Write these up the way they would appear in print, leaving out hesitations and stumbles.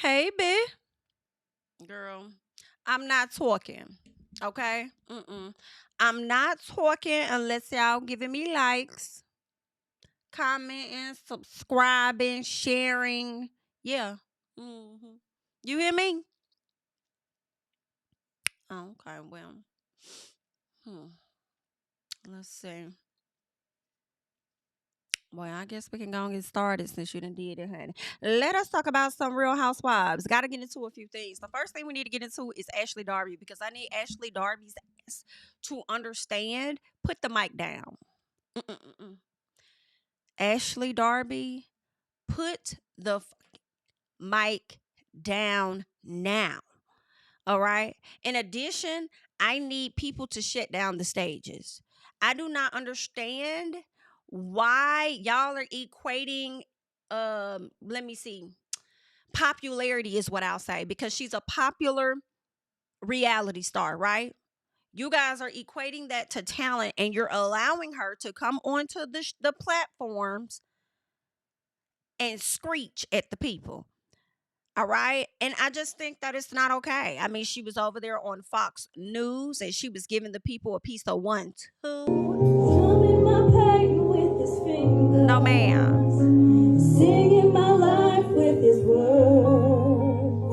Hey, B. Girl, I'm not talking. Okay? I'm not talking unless y'all giving me likes, commenting, subscribing, sharing. Yeah. You hear me? Okay, well. Hmm. Let's see. Well, I guess we can go and get started since you done did it, honey. Let us talk about some Real Housewives. Got to get into a few things. The first thing we need to get into is Ashley Darby because I need Ashley Darby's ass to understand. Put the mic down. Mm-mm-mm-mm. Ashley Darby, put the mic down now. All right. In addition, I need people to shut down the stages. I do not understand why y'all are equating let me see. Popularity is what I'll say because she's a popular reality star, right? You guys are equating that to talent and you're allowing her to come onto the platforms and screech at the people. All right. And I just think that it's not okay. I mean, she was over there on Fox News and she was giving the people a piece of 1, 2. No, ma'am. Singing my life with his words,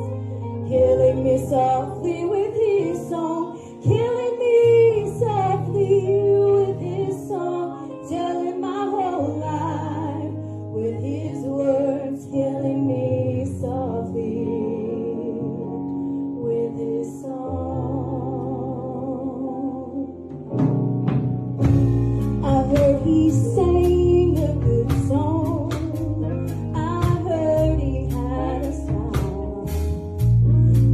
killing me softly with his song, killing me softly with his song, telling my whole life with his words, killing me softly with his song. I heard he sang a good song. I heard he had a style.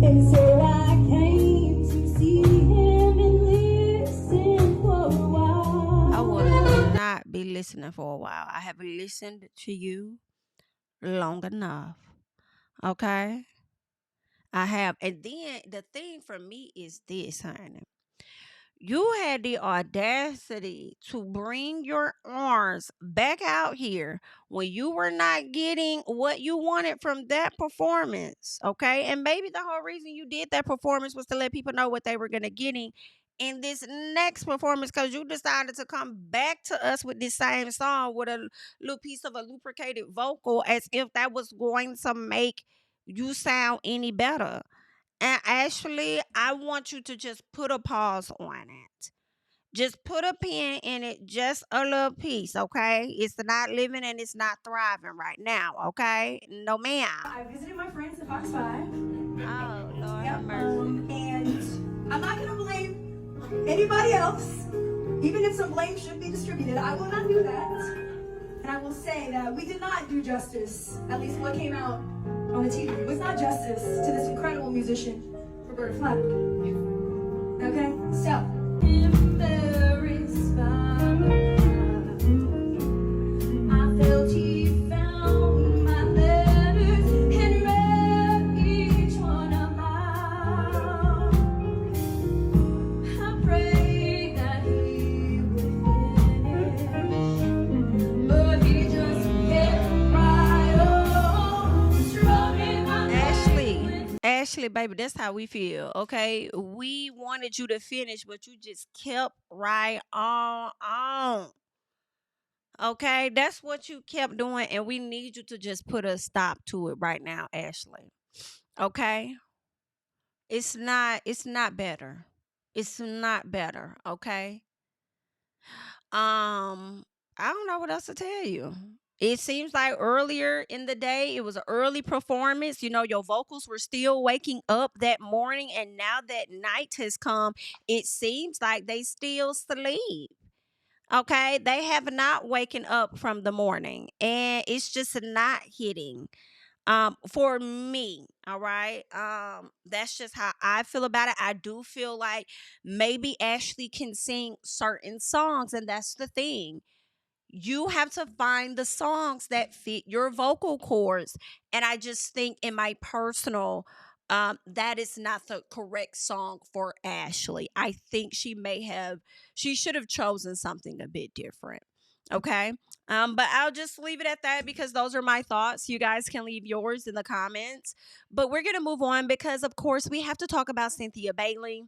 And so I came to see him and listen for a while. I will not be listening for a while. I have listened to you long enough. Okay? I have. And then the thing for me is this, honey. You had the audacity to bring your arms back out here when you were not getting what you wanted from that performance. Okay. And maybe the whole reason you did that performance was to let people know what they were going to getting in this next performance because you decided to come back to us with this same song with a little piece of a lubricated vocal as if that was going to make you sound any better. And actually, I want you to just put a pause on it. Just put a pin in it, just a little piece, okay? It's not living and it's not thriving right now, okay? No, ma'am. I visited my friends at Fox 5. Oh, Lord Yep. have mercy. And I'm not going to blame anybody else. Even if some blame should be distributed, I will not do that. And I will say that we did not do justice, at least what came out on the TV. It was not justice to this incredible musician, Roberta Flack. Okay? So, embarrassed by I felt he found my letters and read each one aloud. I prayed that he would finish, but he just kept right on strumming my Ashley, baby, that's how we feel, okay? We wanted you to finish, but you just kept right on. Okay, that's what you kept doing, and we need you to just put a stop to it right now, Ashley. Okay? It's not better. It's not better, okay? I don't know what else to tell you. It seems like earlier in the day, it was an early performance. You know, your vocals were still waking up that morning, and now that night has come, it seems like they still sleep. Okay, they have not waken up from the morning, and it's just not hitting. For me, all right. That's just how I feel about it. I do feel like maybe Ashley can sing certain songs, and that's the thing. You have to find the songs that fit your vocal cords. And I just think, in my personal, that is not the correct song for Ashley. I think she should have chosen something a bit different. Okay. But I'll just leave it at that because those are my thoughts. You guys can leave yours in the comments. But we're going to move on because, of course, we have to talk about Cynthia Bailey.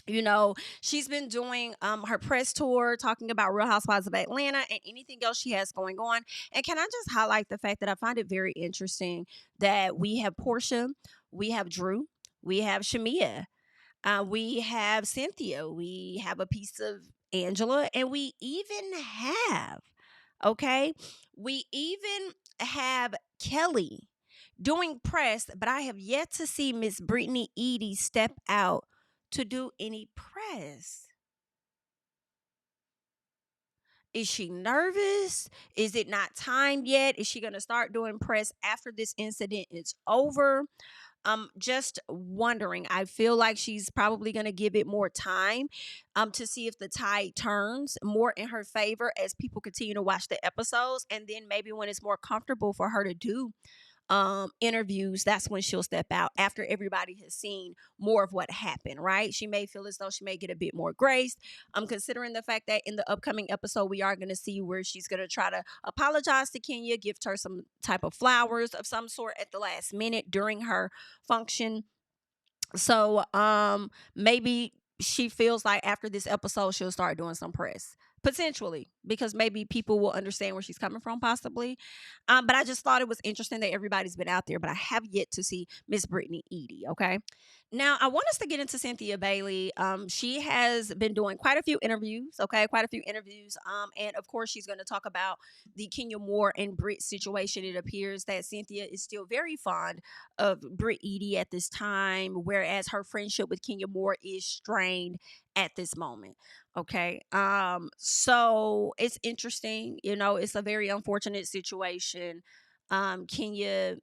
You know, she's been doing her press tour, talking about Real Housewives of Atlanta and anything else she has going on. And can I just highlight the fact that I find it very interesting that we have Porsha, we have Drew, we have Shamia, we have Cynthia, we have a piece of Angela, and we even have, okay, we even have Kelly doing press, but I have yet to see Miss Britney Edy step out to do any press. Is she nervous? Is it not time yet? Is she going to start doing press after this incident is over? Just wondering. I feel like she's probably going to give it more time to see if the tide turns more in her favor as people continue to watch the episodes, and then maybe when it's more comfortable for her to do interviews, that's when she'll step out after everybody has seen more of what happened, right? She may feel as though she may get a bit more grace. Considering the fact that in the upcoming episode, we are going to see where she's going to try to apologize to Kenya, give her some type of flowers of some sort at the last minute during her function. So maybe she feels like after this episode she'll start doing some press, potentially, because maybe people will understand where she's coming from, possibly. But I just thought it was interesting that everybody's been out there, but I have yet to see Miss Britney Edy. Okay, now I want us to get into Cynthia Bailey. She has been doing quite a few interviews. Okay, quite a few interviews. And of course she's going to talk about the Kenya Moore and Brit situation. It appears that Cynthia is still very fond of Brit Edy at this time, whereas her friendship with Kenya Moore is strained at this moment. Okay. So it's interesting, it's a very unfortunate situation. Kenya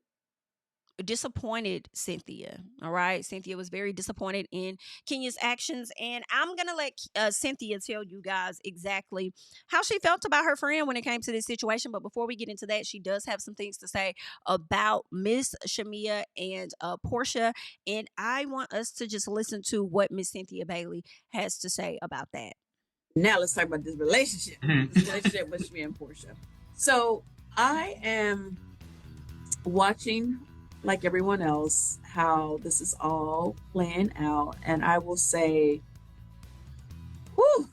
disappointed Cynthia. All right. Cynthia was very disappointed in Kenya's actions. And I'm going to let Cynthia tell you guys exactly how she felt about her friend when it came to this situation. But before we get into that, she does have some things to say about Miss Shamia and Porsha. And I want us to just listen to what Miss Cynthia Bailey has to say about that. Now let's talk about this relationship. This relationship with Shamia and Porsha. So I am watching, like everyone else, how this is all playing out, and I will say, oh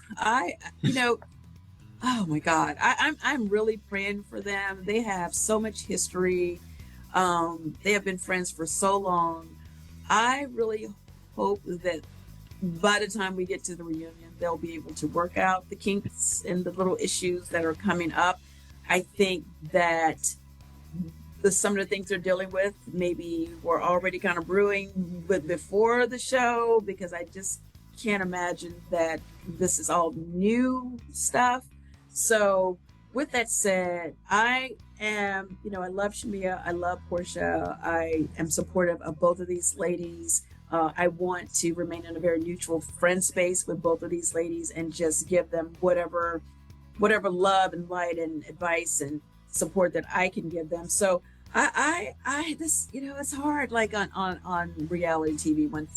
my God, I'm really praying for them. They have so much history. They have been friends for so long. I really hope that by the time we get to the reunion, they'll be able to work out the kinks and the little issues that are coming up. I think that some of the things they're dealing with maybe were already kind of brewing before the show, because I just can't imagine that this is all new stuff. So with that said, I love Shamia, I love Porsha, I am supportive of both of these ladies. I want to remain in a very neutral friend space with both of these ladies and just give them whatever love and light and advice and support that I can give them. So it's hard, like on reality TV when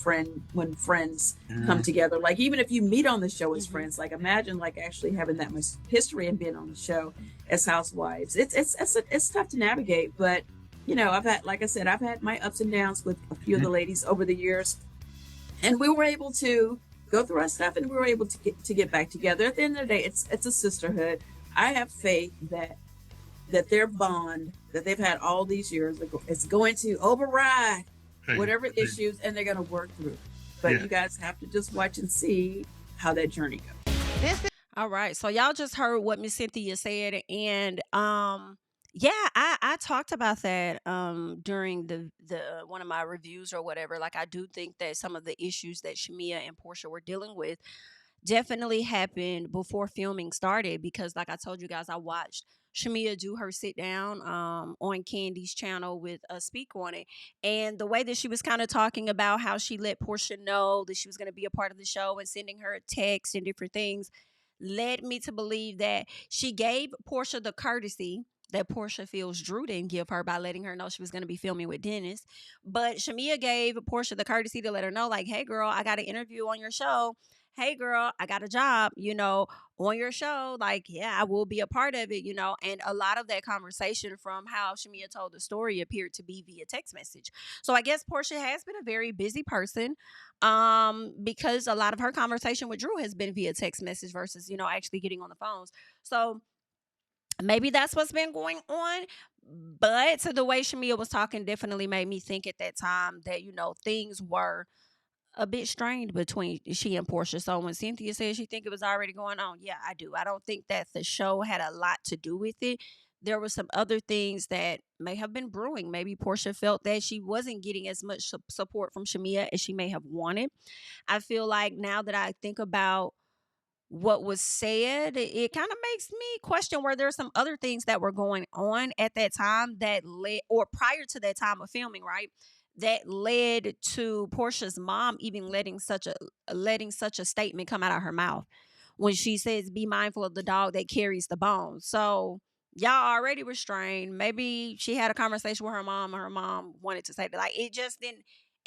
friends come together. Like even if you meet on the show as friends, like imagine like actually having that much history and being on the show as housewives. It's tough to navigate, but I've had my ups and downs with a few of the ladies over the years, and we were able to go through our stuff, and we were able to get back together. At the end of the day, it's a sisterhood. I have faith that their bond that they've had all these years is going to override whatever issues, and they're going to work through. But you guys have to just watch and see how that journey goes. All right. So y'all just heard what Miss Cynthia said, and I talked about that during the one of my reviews or whatever. Like I do think that some of the issues that Shamia and Porsha were dealing with definitely happened before filming started, because like I told you guys, I watched Shamia do her sit down on Candiace's channel with a Speak on It, and the way that she was kind of talking about how she let Porsha know that she was going to be a part of the show and sending her a text and different things led me to believe that she gave Porsha the courtesy that Porsha feels Drew didn't give her by letting her know she was going to be filming with Dennis. But Shamia gave Porsha the courtesy to let her know, like, hey, girl, I got an interview on your show. hey girl, I got a job, on your show. Like, yeah, I will be a part of it, And a lot of that conversation from how Shamia told the story appeared to be via text message. So I guess Porsha has been a very busy person, because a lot of her conversation with Drew has been via text message versus, actually getting on the phones. So maybe that's what's been going on. But the way Shamia was talking definitely made me think at that time that, things were a bit strained between she and Porsha. So when Cynthia said she think it was already going on, yeah, I do. I don't think that the show had a lot to do with it. There were some other things that may have been brewing. Maybe Porsha felt that she wasn't getting as much support from Shamia as she may have wanted. I feel like now that I think about what was said, it kind of makes me question where there's some other things that were going on at that time that led, or prior to that time of filming, right? That led to Portia's mom even letting such a statement come out of her mouth when she says, "Be mindful of the dog that carries the bone." So y'all already restrained. Maybe she had a conversation with her mom, and her mom wanted to say that. Like, it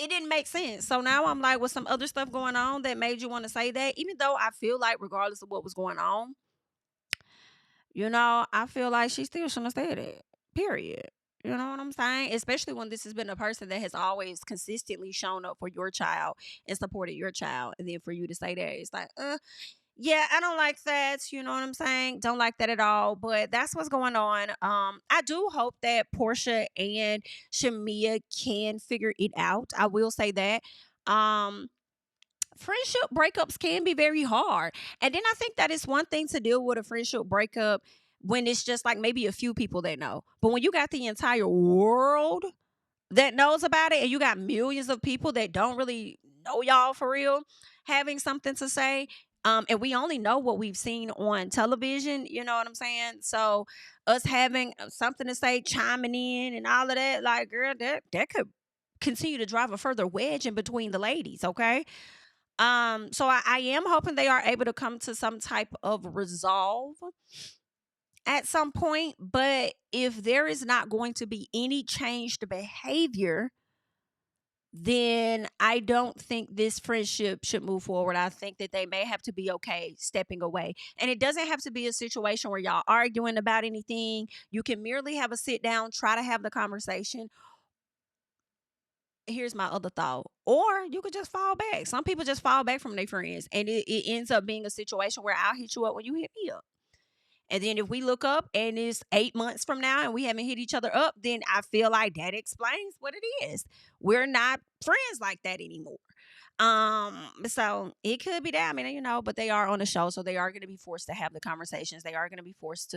didn't make sense. So now I'm like, with some other stuff going on that made you want to say that, even though I feel like regardless of what was going on, I feel like she still shouldn't have said it. Period. You know what I'm saying? Especially when this has been a person that has always consistently shown up for your child and supported your child. And then for you to say that, it's like, yeah, I don't like that. You know what I'm saying? Don't like that at all. But that's what's going on. I do hope that Porsha and Shamia can figure it out. I will say that. Um, Friendship breakups can be very hard. And then I think that it's one thing to deal with a friendship breakup when it's just like maybe a few people that know. But when you got the entire world that knows about it and you got millions of people that don't really know y'all for real having something to say, and we only know what we've seen on television, you know what I'm saying? So us having something to say, chiming in and all of that, like, girl, that could continue to drive a further wedge in between the ladies, okay? So I am hoping they are able to come to some type of resolve at some point. But if there is not going to be any changed behavior, then I don't think this friendship should move forward. I think that they may have to be okay stepping away. And it doesn't have to be a situation where y'all arguing about anything. You can merely have a sit down, try to have the conversation. Here's my other thought. Or you could just fall back. Some people just fall back from their friends. And it ends up being a situation where I'll hit you up when you hit me up. And then if we look up and it's 8 months from now and we haven't hit each other up, then I feel like that explains what it is. We're not friends like that anymore. So it could be that. I mean, but they are on the show, so they are going to be forced to have the conversations. They are going to be forced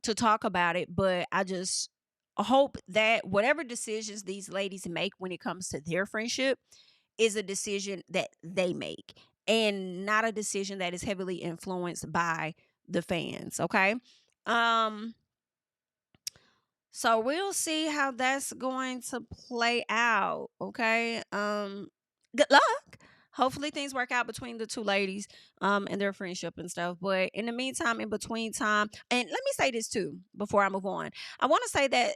to talk about it. But I just hope that whatever decisions these ladies make when it comes to their friendship is a decision that they make and not a decision that is heavily influenced by the fans. Okay. Um, so we'll see how that's going to play out. Okay. Good luck. Hopefully things work out between the two ladies and their friendship and stuff. But in the meantime, in between time, and let me say this too before I move on. I want to say that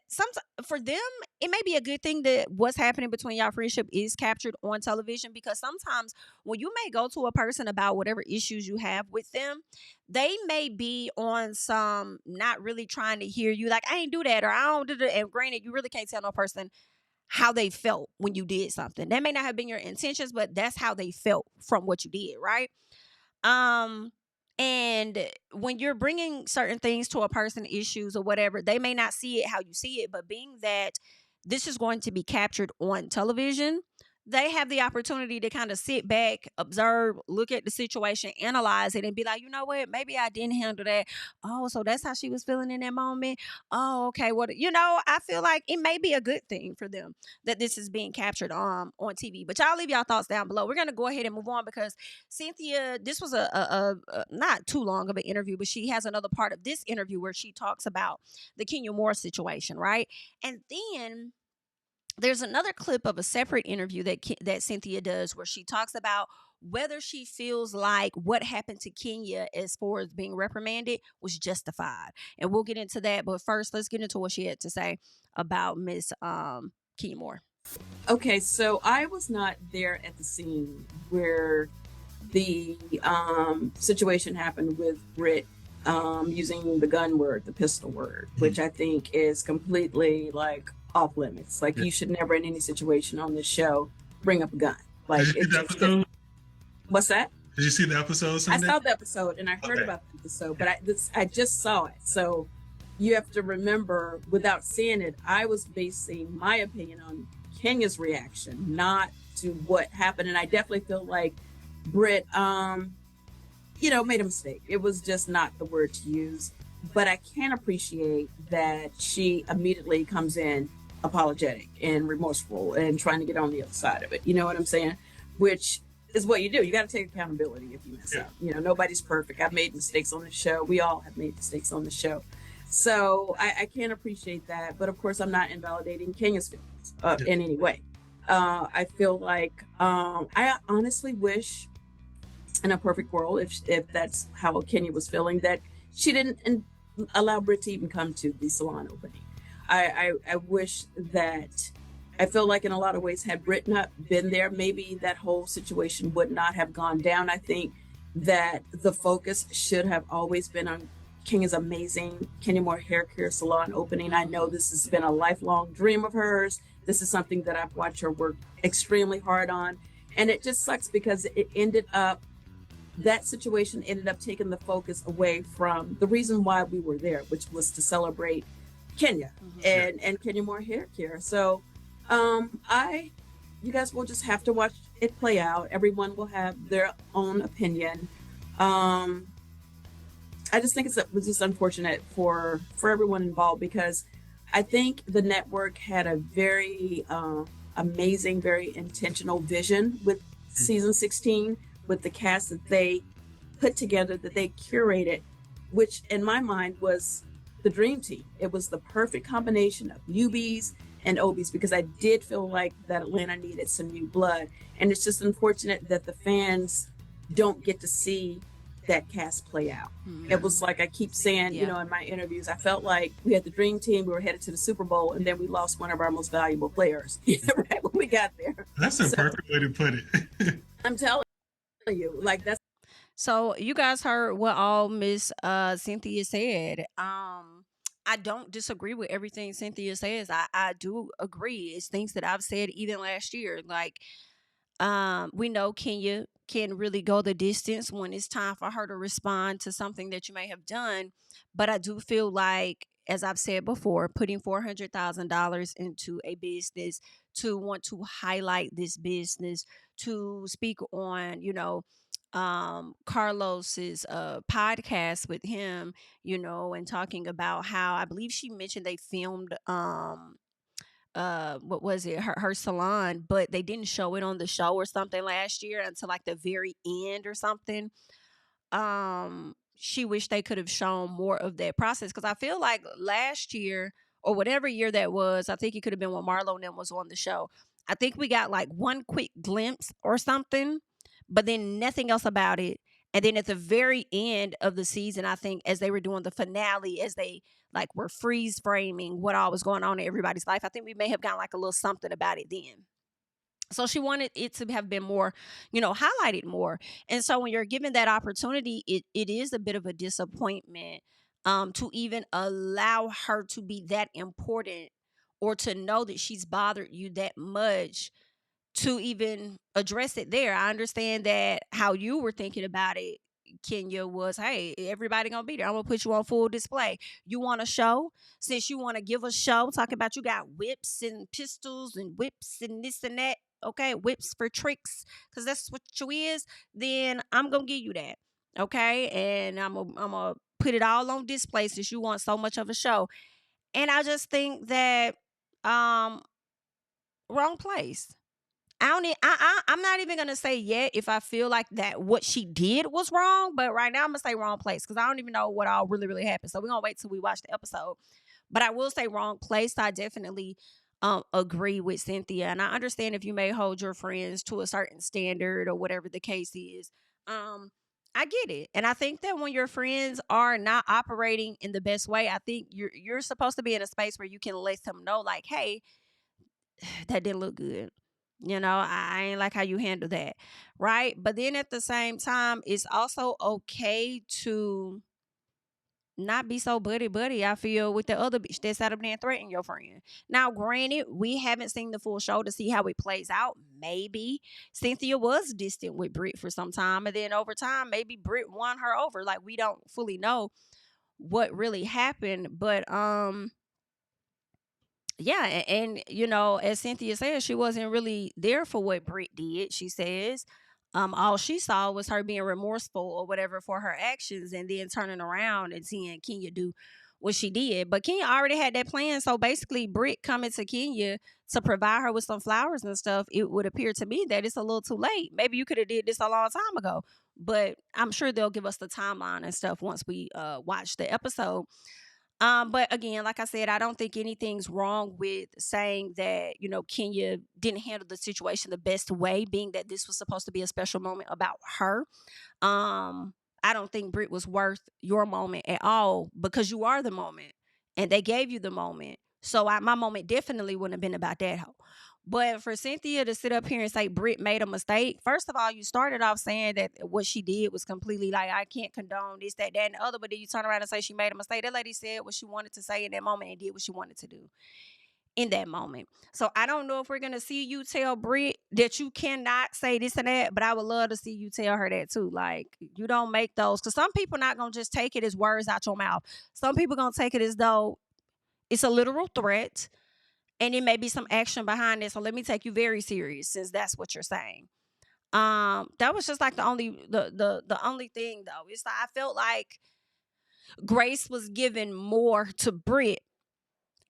for them, it may be a good thing that what's happening between y'all friendship is captured on television, because sometimes when you may go to a person about whatever issues you have with them, they may be on some not really trying to hear you. Like, I ain't do that, or I don't do that. And granted, you really can't tell no person how they felt when you did something. That may not have been your intentions, but that's how they felt from what you did, right? And when you're bringing certain things to a person, issues or whatever, they may not see it how you see it, but being that this is going to be captured on television, they have the opportunity to kind of sit back, observe, look at the situation, analyze it, and be like, you know what, maybe I didn't handle that. Oh, so that's how she was feeling in that moment. Oh, okay. What, I feel like it may be a good thing for them that this is being captured on TV. But y'all leave y'all thoughts down below. We're gonna go ahead and move on, because Cynthia, this was a not too long of an interview, but she has another part of this interview where she talks about the Kenya Moore situation, right? And then there's another clip of a separate interview that Cynthia does where she talks about whether she feels like what happened to Kenya as far as being reprimanded was justified. And we'll get into that. But first, let's get into what she had to say about Miss Kenya Moore. Okay, so I was not there at the scene where the situation happened with Brit using the gun word, the pistol word, which I think is completely like off limits. Like you should never in any situation on this show bring up a gun. Like Did you see the episode? What's that? Did you see the episode Sunday? I saw the episode and I heard about the episode, but I just saw it. So you have to remember, without seeing it, I was basing my opinion on Kenya's reaction, not to what happened. And I definitely feel like Brit, made a mistake. It was just not the word to use. But I can appreciate that she immediately comes in apologetic and remorseful and trying to get on the other side of it. You know what I'm saying? Which is what you do. You got to take accountability if you mess up. You know, nobody's perfect. I've made mistakes on the show. We all have made mistakes on the show. So I can appreciate that. But of course, I'm not invalidating Kenya's feelings in any way. I feel like I honestly wish in a perfect world, if that's how Kenya was feeling, that she didn't allow Brit to even come to the salon opening. I wish that, I feel like in a lot of ways, had Brit not been there, maybe that whole situation would not have gone down. I think that the focus should have always been on Kenya's amazing Kenya Moore Hair Care Salon opening. I know this has been a lifelong dream of hers. This is something that I've watched her work extremely hard on. And it just sucks because that situation ended up taking the focus away from the reason why we were there, which was to celebrate Kenya and Kenya Moore Hair Care. So you guys will just have to watch it play out. Everyone will have their own opinion. I just think it was just unfortunate for everyone involved, because I think the network had a very amazing, very intentional vision with season 16, with the cast that they put together, that they curated, which in my mind was the dream team. It was the perfect combination of newbies and Obies, because I did feel like that Atlanta needed some new blood. And it's just unfortunate that the fans don't get to see that cast play out. It was like I keep saying, in my interviews, I felt like we had the dream team, we were headed to the Super Bowl, and then we lost one of our most valuable players right when we got there. That's a perfect way to put it. I'm telling you, like that's. So you guys heard what all Miss Cynthia said. I don't disagree with everything Cynthia says. I do agree. It's things that I've said even last year. Like, we know Kenya can really go the distance when it's time for her to respond to something that you may have done. But I do feel like, as I've said before, putting $400,000 into a business to want to highlight this business, to speak on, Carlos's podcast with him, and talking about how, I believe she mentioned they filmed what was it, her salon, but they didn't show it on the show or something last year until like the very end or something. She wished they could have shown more of that process, because I feel like last year, or whatever year that was, I think it could have been when Marlo and them was on the show, I think we got like one quick glimpse or something, but then nothing else about it. And then at the very end of the season, I think as they were doing the finale, as they like were freeze framing what all was going on in everybody's life, I think we may have gotten like a little something about it then. So she wanted it to have been more, highlighted more. And so when you're given that opportunity, it is a bit of a disappointment to even allow her to be that important, or to know that she's bothered you that much, to even address it there. I understand that how you were thinking about it, Kenya, was, hey, everybody gonna be there. I'm gonna put you on full display. You want a show? Since you want to give a show, talking about you got whips and pistols and whips and this and that, okay, whips for tricks, because that's what you is, then I'm gonna give you that, okay? And I'm gonna put it all on display since you want so much of a show. And I just think that wrong place. I'm not even gonna say yet if I feel like that what she did was wrong, but right now I'm gonna say wrong place, because I don't even know what all really happened. So we're gonna wait till we watch the episode. But I will say wrong place. I definitely agree with Cynthia, and I understand if you may hold your friends to a certain standard or whatever the case is. I get it, and I think that when your friends are not operating in the best way, I think you're supposed to be in a space where you can let them know, like, hey, that didn't look good. You know, I ain't like how you handle that, right? But then at the same time, it's also okay to not be so buddy, I feel, with the other bitch that sat up there and threatened your friend. Now, granted, we haven't seen the full show to see how it plays out. Maybe Cynthia was distant with Brit for some time, and then over time, maybe Brit won her over. Like, we don't fully know what really happened, but yeah, and you know, as Cynthia said, she wasn't really there for what Brit did. She says, all she saw was her being remorseful or whatever for her actions, and then turning around and seeing Kenya do what she did. But Kenya already had that plan, so basically, Brit coming to Kenya to provide her with some flowers and stuff. It would appear to me that it's a little too late. Maybe you could have did this a long time ago, but I'm sure they'll give us the timeline and stuff once we watch the episode. But again, like I said, I don't think anything's wrong with saying that, you know, Kenya didn't handle the situation the best way, being that this was supposed to be a special moment about her. I don't think Brit was worth your moment at all, because you are the moment and they gave you the moment. So my moment definitely wouldn't have been about that hoe. But for Cynthia to sit up here and say Brit made a mistake, first of all, you started off saying that what she did was completely like, I can't condone this, that, and the other. But then you turn around and say she made a mistake. That lady said what she wanted to say in that moment and did what she wanted to do in that moment. So I don't know if we're going to see you tell Brit that you cannot say this and that, but I would love to see you tell her that too. Like, you don't make those, because some people not going to just take it as words out your mouth. Some people going to take it as though it's a literal threat, and it may be some action behind it. So let me take you very serious, since that's what you're saying. That was just like the only thing though. It's like I felt like grace was given more to Brit.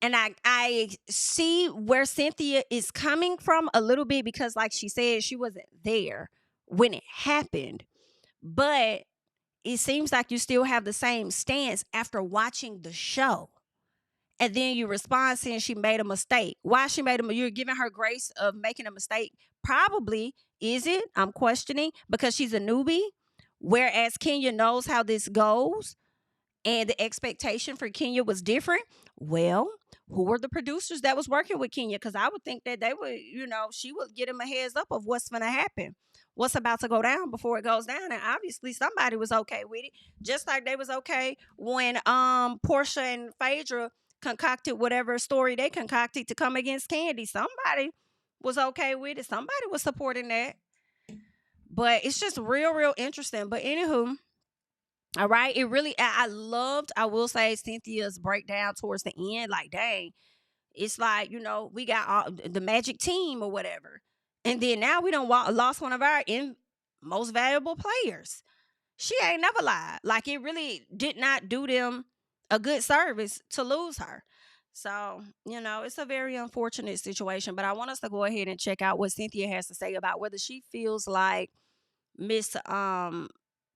And I see where Cynthia is coming from a little bit, because like she said, she wasn't there when it happened. But it seems like you still have the same stance after watching the show. And then you respond saying she made a mistake. Why she made a, you're giving her grace of making a mistake. Probably, is it? I'm questioning, because she's a newbie. Whereas Kenya knows how this goes, and the expectation for Kenya was different. Well, who were the producers that was working with Kenya? Because I would think that they would, you know, she would get them a heads up of what's going to happen, what's about to go down before it goes down. And obviously somebody was okay with it, just like they was okay when Porsha and Phaedra concocted whatever story they concocted to come against Candy. Somebody was okay with it. Somebody was supporting that. But it's just real interesting. But anywho, all right, it really, I loved, I will say, Cynthia's breakdown towards the end. Like, dang, it's like, you know, we got all, the magic team or whatever. And then now we don't lost one of our most valuable players. She ain't never lied. Like, it really did not do them a good service to lose her. So, you know, it's a very unfortunate situation. But I want us to go ahead and check out what Cynthia has to say about whether she feels like Miss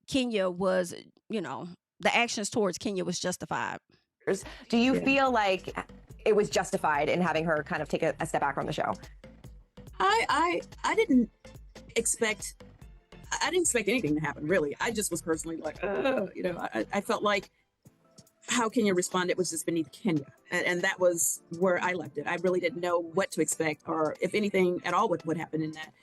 Kenya was, you know, the actions towards Kenya was justified. Do you feel like it was justified in having her kind of take a step back from the show? I didn't expect anything to happen, really. I just was personally like, you know, I felt like how Kenya responded was just beneath Kenya. And that was where I left it. I really didn't know what to expect, or if anything at all what happened in that.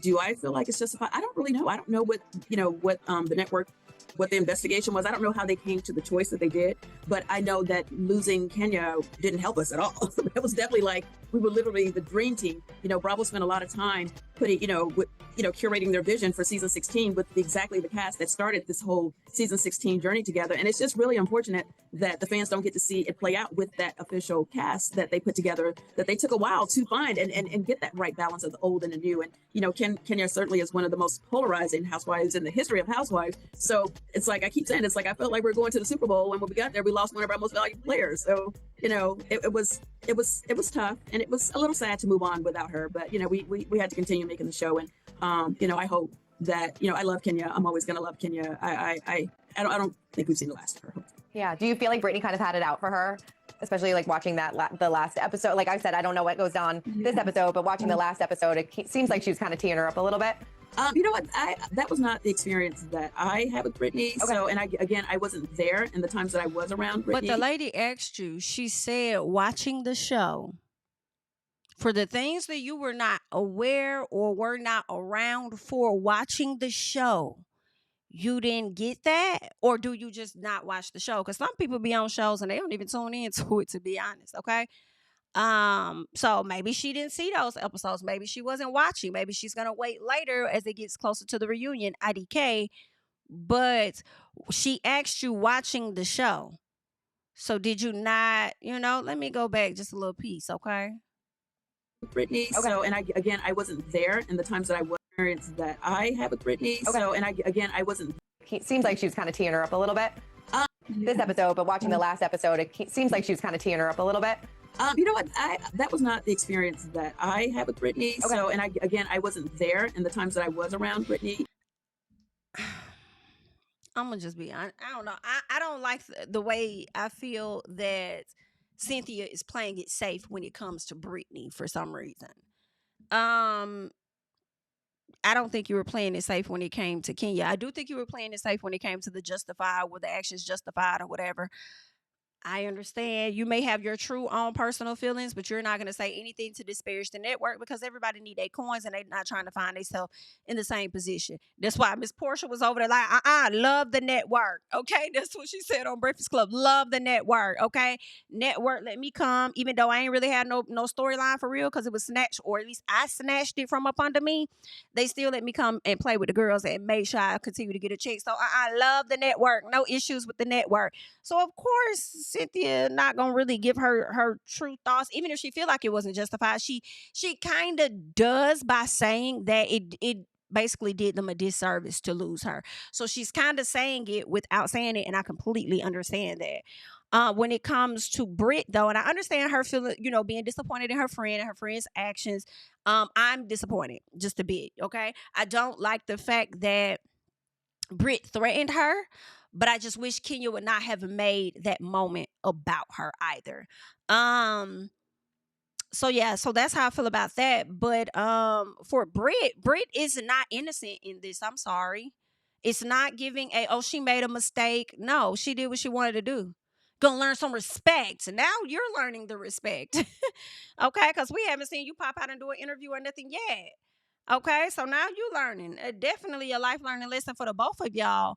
Do I feel like it's justified? I don't really know. I don't know what, you know, what the network, what the investigation was. I don't know how they came to the choice that they did, but I know that losing Kenya didn't help us at all. It was definitely like, we were literally the dream team. You know, Bravo spent a lot of time putting, curating their vision for season 16 with exactly the cast that started this whole season 16 journey together. And it's just really unfortunate that the fans don't get to see it play out with that official cast that they put together, that they took a while to find and get that right balance of the old and the new. And, you know, Kenya certainly is one of the most polarizing housewives in the history of housewives. So it's like, I keep saying, it's like, I felt like we were going to the Super Bowl, and when we got there, we lost one of our most valuable players. So, you know, it was tough, and it was a little sad to move on without her, but, you know, we had to continue making the show. And, you know, I hope that, you know, I love Kenya. I'm always going to love Kenya. I don't think we've seen the last of her. Yeah. Do you feel like Britney kind of had it out for her, especially like watching the last episode? Like I said, I don't know what goes on this episode, but watching the last episode, it seems like she was kind of teeing her up a little bit. You know what? That was not the experience that I had with Britney. Okay. So, and I wasn't there in the times that I was around Britney. But the lady asked you, she said, watching the show, for the things that you were not aware or were not around for watching the show, you didn't get that? Or do you just not watch the show? Because some people be on shows and they don't even tune into it, to be honest, okay? So maybe she didn't see those episodes. Maybe she wasn't watching. Maybe she's gonna wait later as it gets closer to the reunion, IDK. But she asked you watching the show. So did you not, let me go back just a little piece, okay? Britney. Okay. So, and I wasn't there in the times that I was experienced that I had with Britney. Okay. So, and I wasn't. It seems like she was kind of teeing her up a little bit. This episode, but watching the last episode, it seems like she was kind of teeing her up a little bit. You know what? That was not the experience that I had with Britney. Okay. So, and I wasn't there in the times that I was around Britney. I'm gonna just be honest. I don't know. I don't like the way I feel that Cynthia is playing it safe when it comes to Britney for some reason. I don't think you were playing it safe when it came to Kenya. I do think you were playing it safe when it came to the justified, were the actions justified or whatever. I understand you may have your true own personal feelings, but you're not going to say anything to disparage the network because everybody need their coins and they're not trying to find themselves in the same position. That's why Miss Porsha was over there like, love the network. Okay. That's what she said on Breakfast Club. Love the network. Okay. Network, let me come, even though I ain't really had no storyline for real because it was snatched, or at least I snatched it from up under me. They still let me come and play with the girls and made sure I continue to get a check. So I love the network. No issues with the network. So of course, Cynthia not gonna really give her true thoughts, even if she feel like it wasn't justified. She kind of does by saying that it basically did them a disservice to lose her. So she's kind of saying it without saying it, and I completely understand that. When it comes to Brit, though, and I understand her feeling, being disappointed in her friend and her friend's actions. I'm disappointed just a bit. Okay, I don't like the fact that Brit threatened her. But I just wish Kenya would not have made that moment about her either. So that's how I feel about that. But for Brit is not innocent in this. I'm sorry. It's not giving she made a mistake. No, she did what she wanted to do. Gonna learn some respect. Now you're learning the respect. Okay, because we haven't seen you pop out and do an interview or nothing yet. Okay, so now you learning. Definitely a life learning lesson for the both of y'all.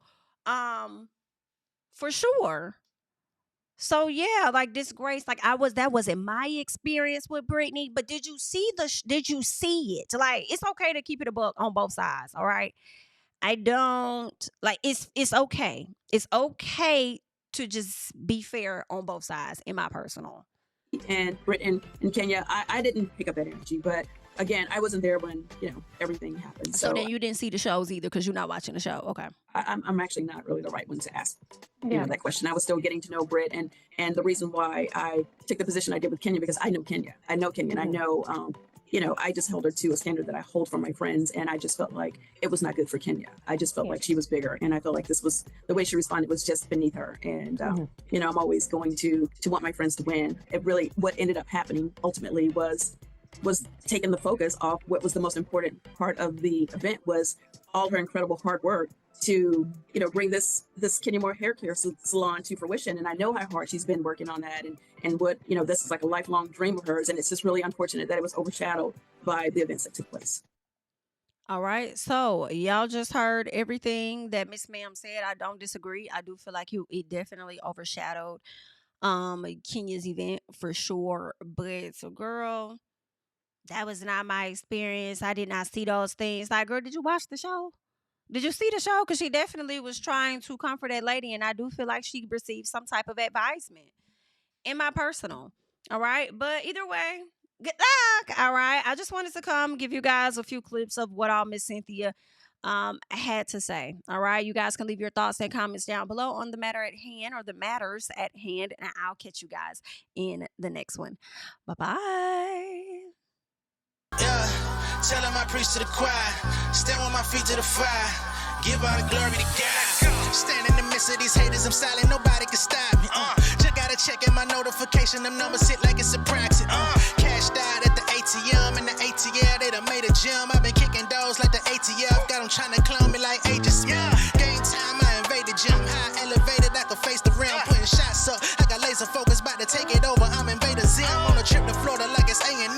For sure. So yeah, like disgrace, like that wasn't my experience with Britney, but did you see it? Like, it's okay to keep it a buck on both sides, all right? I don't like it's okay. It's okay to just be fair on both sides, in my personal. And Brit and Kenya, I didn't pick up that energy, but again, I wasn't there when, everything happened. So then you didn't see the shows either because you're not watching the show. Okay. I'm actually not really the right one to ask that question. I was still getting to know Brit, and the reason why I took the position I did with Kenya, because I know Kenya. And I know, I just held her to a standard that I hold for my friends, and I just felt like it was not good for Kenya. I just felt like she was bigger, and I felt like this was, the way she responded was just beneath her. And, I'm always going to want my friends to win. It really, what ended up happening ultimately was taking the focus off what was the most important part of the event, was all her incredible hard work to, bring this Kenya Moore hair care salon to fruition. And I know how hard she's been working on that, and what, this is like a lifelong dream of hers. And it's just really unfortunate that it was overshadowed by the events that took place. All right. So y'all just heard everything that Miss Ma'am said. I don't disagree. I do feel like it definitely overshadowed Kenya's event for sure. But so girl, that was not my experience. I did not see those things. Like, girl, did you watch the show? Did you see the show? Because she definitely was trying to comfort that lady, and I do feel like she received some type of advisement in my personal. All right? But either way, good luck. All right? I just wanted to come give you guys a few clips of what all Miss Cynthia had to say. All right? You guys can leave your thoughts and comments down below on the matter at hand, or the matters at hand, and I'll catch you guys in the next one. Bye-bye. Yeah, tell him I preach to the choir. Stand with my feet to the fire. Give all the glory to God. Stand in the midst of these haters, I'm silent, nobody can stop me. Just gotta check in my notification, them numbers hit like it's a proxy. Cashed out at the ATM, and the ATL, they done made a gym. I've been kicking doors like the ATF, got them trying to clone me like Agent Smith. Game time, I invaded gym, high elevated, I can face the rim. Putting shots up, I got laser focus, about to take it over, I'm Invader Zim. On a trip to Florida like it's A&M.